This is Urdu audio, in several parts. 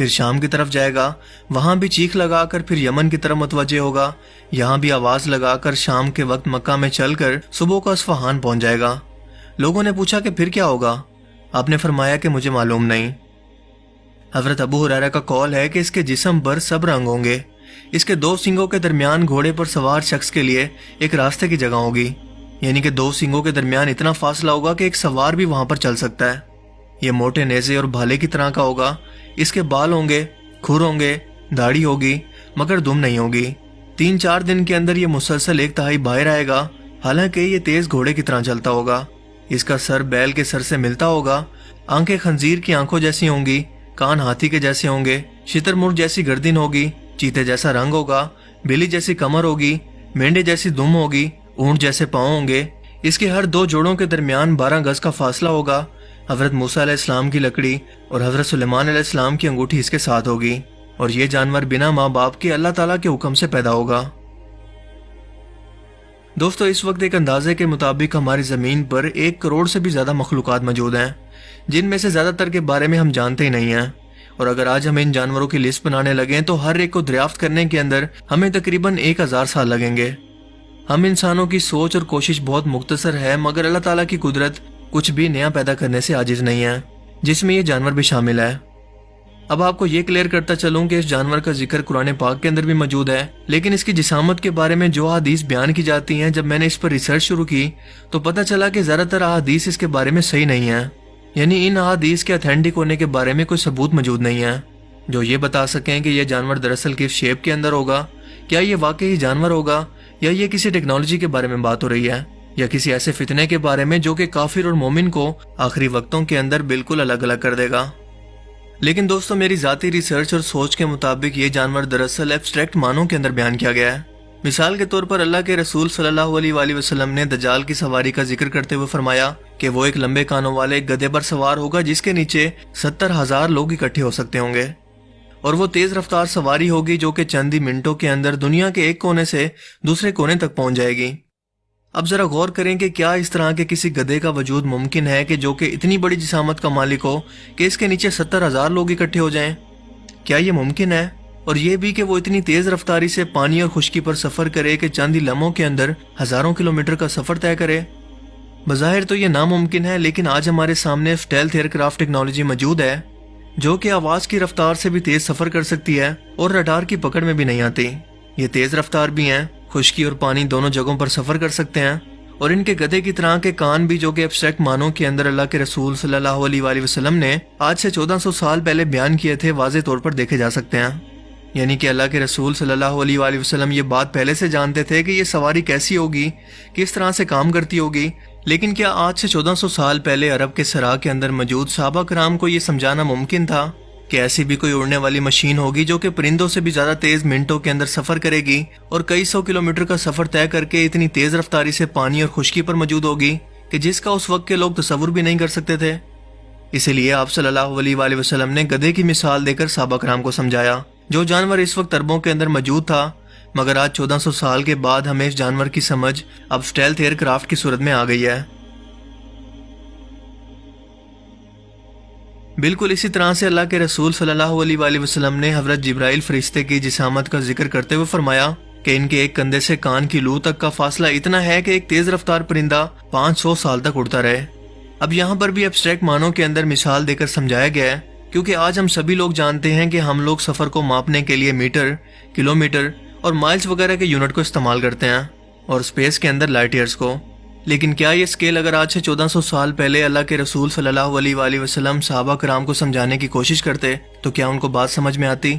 پھر شام کی طرف جائے گا، وہاں بھی چیخ لگا کر پھر یمن کی طرف متوجہ ہوگا، یہاں بھی آواز لگا کر شام کے وقت مکہ میں چل کر صبح کو اصفہان پہنچ جائے گا۔ لوگوں نے پوچھا کہ پھر کیا ہوگا؟ آپ نے فرمایا کہ مجھے معلوم نہیں۔ حضرت ابو ہریرہ کا قول ہے کہ اس کے جسم پر سب رنگ ہوں گے، اس کے 2 سینگوں کے درمیان گھوڑے پر سوار شخص کے لیے ایک راستے کی جگہ ہوگی، یعنی کہ 2 سینگوں کے درمیان اتنا فاصلہ ہوگا کہ ایک سوار بھی وہاں پر چل سکتا ہے۔ یہ موٹے نیزے اور بھالے کی طرح کا ہوگا، اس کے بال ہوں گے، کھر ہوں گے، داڑھی ہوگی مگر دم نہیں ہوگی۔ 3-4 دن کے اندر یہ مسلسل 1/3 باہر آئے گا، حالانکہ یہ تیز گھوڑے کی طرح چلتا ہوگا۔ اس کا سر بیل کے سر سے ملتا ہوگا، آنکھیں خنزیر کی آنکھوں جیسی ہوں گی، کان ہاتھی کے جیسے ہوں گے، شتر مرغ جیسی گردن ہوگی، چیتے جیسا رنگ ہوگا، بلی جیسی کمر ہوگی، مینڈے جیسی دم ہوگی، اونٹ جیسے پاؤں ہوں گے۔ اس کے ہر 2 جوڑوں کے درمیان 12 گز کا فاصلہ ہوگا۔ حضرت موسیٰ علیہ السلام کی لکڑی اور حضرت سلیمان علیہ السلام کی انگوٹھی اس کے ساتھ ہوگی، اور یہ جانور بنا ماں باپ کے اللہ تعالیٰ کے حکم سے پیدا ہوگا۔ دوستو، اس وقت ایک اندازے کے مطابق ہماری زمین پر 1 کروڑ سے بھی زیادہ مخلوقات موجود ہیں، جن میں سے زیادہ تر کے بارے میں ہم جانتے ہی نہیں ہیں، اور اگر آج ہم ان جانوروں کی لسٹ بنانے لگیں تو ہر ایک کو دریافت کرنے کے اندر ہمیں تقریباً 1000 سال لگیں گے۔ ہم انسانوں کی سوچ اور کوشش بہت مختصر ہے، مگر اللہ تعالیٰ کی قدرت کچھ بھی نیا پیدا کرنے سے عاجز نہیں ہے، جس میں یہ جانور بھی شامل ہے۔ اب آپ کو یہ کلیئر کرتا چلوں کہ اس جانور کا ذکر قرآن پاک کے اندر بھی موجود ہے، لیکن اس کی جسامت کے بارے میں جو احادیث بیان کی جاتی ہیں، جب میں نے اس پر ریسرچ شروع کی تو پتہ چلا کہ زیادہ تر احادیث اس کے بارے میں صحیح نہیں ہیں، یعنی ان احادیث کے اتھینٹک ہونے کے بارے میں کوئی ثبوت موجود نہیں ہے جو یہ بتا سکیں کہ یہ جانور دراصل کس شیپ کے اندر ہوگا، کیا یہ واقعی جانور ہوگا، یا یہ کسی ٹیکنالوجی کے بارے میں بات ہو رہی ہے، یا کسی ایسے فتنے کے بارے میں جو کہ کافر اور مومن کو آخری وقتوں کے اندر بالکل الگ الگ کر دے گا۔ لیکن دوستو، میری ذاتی ریسرچ اور سوچ کے مطابق یہ جانور دراصل ایبسٹریکٹ معنوں کے اندر بیان کیا گیا ہے۔ مثال کے طور پر اللہ کے رسول صلی اللہ علیہ وآلہ وسلم نے دجال کی سواری کا ذکر کرتے ہوئے فرمایا کہ وہ ایک لمبے کانوں والے ایک گدھے پر سوار ہوگا جس کے نیچے 70,000 لوگ اکٹھے ہو سکتے ہوں گے، اور وہ تیز رفتار سواری ہوگی جو کہ چند ہی منٹوں کے اندر دنیا کے ایک کونے سے دوسرے کونے تک پہنچ جائے گی۔ اب ذرا غور کریں کہ کیا اس طرح کے کسی گدھے کا وجود ممکن ہے کہ جو کہ اتنی بڑی جسامت کا مالک ہو کہ اس کے نیچے 70,000 لوگ اکٹھے ہو جائیں؟ کیا یہ ممکن ہے؟ اور یہ بھی کہ وہ اتنی تیز رفتاری سے پانی اور خشکی پر سفر کرے کہ چند ہی لمحوں کے اندر ہزاروں کلومیٹر کا سفر طے کرے؟ بظاہر تو یہ ناممکن ہے، لیکن آج ہمارے سامنے اسٹیلتھ ایئر کرافٹ ٹیکنالوجی موجود ہے جو کہ آواز کی رفتار سے بھی تیز سفر کر سکتی ہے اور رڈار کی پکڑ میں بھی نہیں آتی۔ یہ تیز رفتار بھی ہیں، خشکی اور پانی دونوں جگہوں پر سفر کر سکتے ہیں، اور ان کے گدھے کی طرح کے کان بھی جو کہ ایبسٹریکٹ معنوں کے اندر اللہ کے رسول صلی اللہ علیہ وآلہ وسلم نے آج سے 1400 سال پہلے بیان کیے تھے، واضح طور پر دیکھے جا سکتے ہیں۔ یعنی کہ اللہ کے رسول صلی اللہ علیہ وآلہ وسلم یہ بات پہلے سے جانتے تھے کہ یہ سواری کیسی ہوگی، کس طرح سے کام کرتی ہوگی، لیکن کیا آج سے 1400 سال پہلے عرب کے صحرا کے اندر موجود صحابہ کرام کو یہ سمجھانا ممکن تھا کہ ایسی بھی کوئی اڑنے والی مشین ہوگی جو کہ پرندوں سے بھی زیادہ تیز منٹوں کے اندر سفر کرے گی اور کئی 100 کلومیٹر کا سفر طے کر کے اتنی تیز رفتاری سے پانی اور خشکی پر موجود ہوگی کہ جس کا اس وقت کے لوگ تصور بھی نہیں کر سکتے تھے؟ اسی لیے آپ صلی اللہ علیہ وآلہ وسلم نے گدھے کی مثال دے کر صحابہ کرام کو سمجھایا، جو جانور اس وقت اربوں کے اندر موجود تھا، مگر آج 1400 سال کے بعد ہمیں اس جانور کی سمجھ اب اسٹیلتھ ایئر کرافٹ کی صورت میں آ گئی ہے۔ بالکل اسی طرح سے اللہ کے رسول صلی اللہ علیہ وآلہ وسلم نے حضرت جبرائیل فرشتے کی جسامت کا ذکر کرتے ہوئے فرمایا کہ ان کے ایک کندھے سے کان کی لو تک کا فاصلہ اتنا ہے کہ ایک تیز رفتار پرندہ 500 سال تک اڑتا رہے۔ اب یہاں پر بھی ایبسٹریکٹ معنوں کے اندر مثال دے کر سمجھایا گیا ہے، کیونکہ آج ہم سبھی لوگ جانتے ہیں کہ ہم لوگ سفر کو ماپنے کے لیے میٹر، کلومیٹر اور مائلز وغیرہ کے یونٹ کو استعمال کرتے ہیں، اور اسپیس کے اندر لائٹ ایئرز کو۔ لیکن کیا یہ اسکیل اگر آج سے 1400 سال پہلے اللہ کے رسول صلی اللہ علیہ وآلہ وسلم صحابہ کرام کو سمجھانے کی کوشش کرتے تو کیا ان کو بات سمجھ میں آتی؟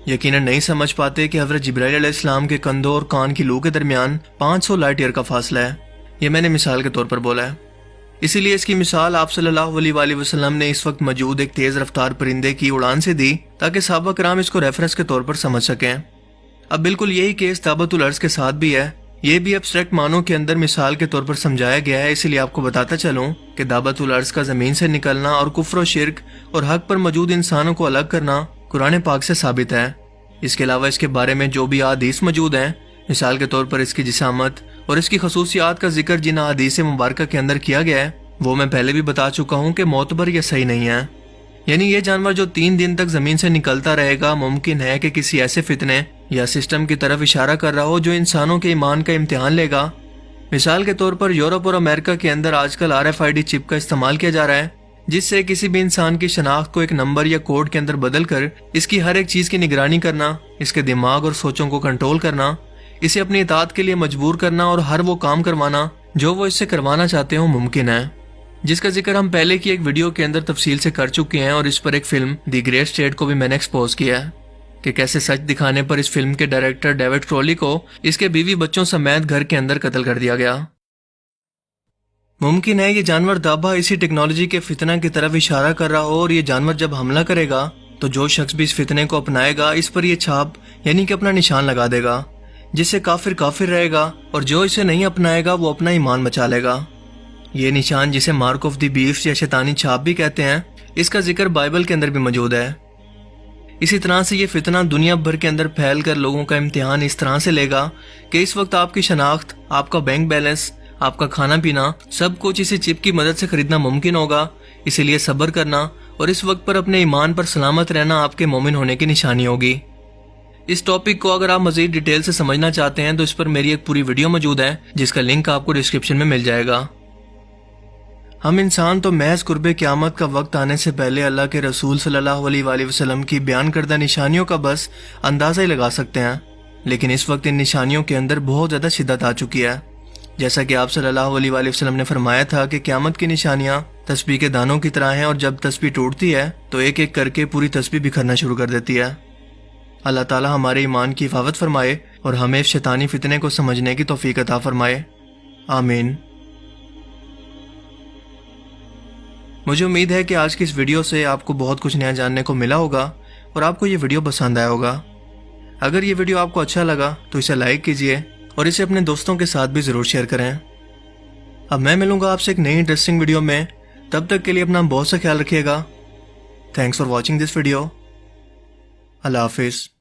یقیناً نہیں سمجھ پاتے کہ حضرت جبرائیل علیہ السلام کے کندھوں اور کان کی لو کے درمیان 500 لائٹ ایئر کا فاصلہ ہے۔ یہ میں نے مثال کے طور پر بولا ہے، اسی لیے اس کی مثال آپ صلی اللہ علیہ وآلہ وسلم نے اس وقت موجود ایک تیز رفتار پرندے کی اڑان سے دی تاکہ صحابہ کرام اس کو ریفرنس کے طور پر سمجھ سکیں۔ اب بالکل یہی کیس دعوت الارض کے ساتھ بھی ہے، یہ بھی ایبسٹریکٹ معنوں کے اندر مثال کے طور پر سمجھایا گیا ہے، اسی لیے آپ کو بتاتا چلوں کہ دعوت الارض کا زمین سے نکلنا اور کفر و شرک اور حق پر موجود انسانوں کو الگ کرنا قرآن پاک سے ثابت ہے۔ اس کے علاوہ اس کے بارے میں جو بھی احادیث موجود ہیں، مثال کے طور پر اس کی جسامت اور اس کی خصوصیات کا ذکر جن احادیث مبارکہ کے اندر کیا گیا ہے، وہ میں پہلے بھی بتا چکا ہوں کہ معتبر یا صحیح نہیں ہے۔ یعنی یہ جانور جو 3 دن تک زمین سے نکلتا رہے گا، ممکن ہے کہ کسی ایسے فتنے یا سسٹم کی طرف اشارہ کر رہا ہو جو انسانوں کے ایمان کا امتحان لے گا۔ مثال کے طور پر یورپ اور امریکہ کے اندر آج کل RFID چپ کا استعمال کیا جا رہا ہے، جس سے کسی بھی انسان کی شناخت کو ایک نمبر یا کوڈ کے اندر بدل کر اس کی ہر ایک چیز کی نگرانی کرنا، اس کے دماغ اور سوچوں کو کنٹرول کرنا، اسے اپنی اطاعت کے لیے مجبور کرنا اور ہر وہ کام کروانا جو وہ اس سے کروانا چاہتے ہوں ممکن ہے، جس کا ذکر ہم پہلے کی ایک ویڈیو کے اندر تفصیل سے کر چکے ہیں، اور اس پر ایک فلم دی گریٹ اسٹیٹ کو بھی میں نے ایکسپوز کیا ہے کہ کیسے سچ دکھانے پر اس فلم کے ڈائریکٹر ڈیوڈ کرولی کو اس کے بیوی بچوں سمیت گھر کے اندر قتل کر دیا گیا۔ ممکن ہے یہ جانور دابا اسی ٹیکنالوجی کے فتنہ کی طرف اشارہ کر رہا ہو، اور یہ جانور جب حملہ کرے گا تو جو شخص بھی اس فتنے کو اپنائے گا اس پر یہ چھاپ یعنی کہ اپنا نشان لگا دے گا، جس سے کافر رہے گا، اور جو اسے نہیں اپنائے گا وہ اپنا ایمان بچا لے گا۔ یہ نشان، جسے مارک آف دی بیسٹ یا شیطانی چھاپ بھی کہتے ہیں، اس کا ذکر بائبل کے اندر بھی موجود ہے۔ اسی طرح سے یہ فتنہ دنیا بھر کے اندر پھیل کر لوگوں کا امتحان اس طرح سے لے گا کہ اس وقت آپ کی شناخت، آپ کا بینک بیلنس، آپ کا کھانا پینا، سب کچھ اسی چپ کی مدد سے خریدنا ممکن ہوگا۔ اسی لیے صبر کرنا اور اس وقت پر اپنے ایمان پر سلامت رہنا آپ کے مومن ہونے کی نشانی ہوگی۔ اس ٹاپک کو اگر آپ مزید ڈیٹیل سے سمجھنا چاہتے ہیں تو اس پر میری ایک پوری ویڈیو موجود ہے، جس کا لنک آپ کو ڈسکرپشن میں مل جائے گا۔ ہم انسان تو محض قرب قیامت کا وقت آنے سے پہلے اللہ کے رسول صلی اللہ علیہ وآلہ وسلم کی بیان کردہ نشانیوں کا بس اندازہ ہی لگا سکتے ہیں، لیکن اس وقت ان نشانیوں کے اندر بہت زیادہ شدت آ چکی ہے۔ جیسا کہ آپ صلی اللہ علیہ وآلہ وسلم نے فرمایا تھا کہ قیامت کی نشانیاں تسبیح کے دانوں کی طرح ہیں، اور جب تسبیح ٹوٹتی ہے تو ایک ایک کر کے پوری تسبیح بکھرنا شروع کر دیتی ہے۔ اللہ تعالی ہمارے ایمان کی حفاظت فرمائے اور ہمیں شیطانی فتنے کو سمجھنے کی توفیق عطا فرمائے، آمین۔ مجھے امید ہے کہ آج کی اس ویڈیو سے آپ کو بہت کچھ نیا جاننے کو ملا ہوگا اور آپ کو یہ ویڈیو پسند آیا ہوگا۔ اگر یہ ویڈیو آپ کو اچھا لگا تو اسے لائک کیجئے اور اسے اپنے دوستوں کے ساتھ بھی ضرور شیئر کریں۔ اب میں ملوں گا آپ سے ایک نئی انٹرسٹنگ ویڈیو میں، تب تک کے لیے اپنا بہت سا خیال رکھیے گا۔ Thanks for watching this video. اللہ حافظ۔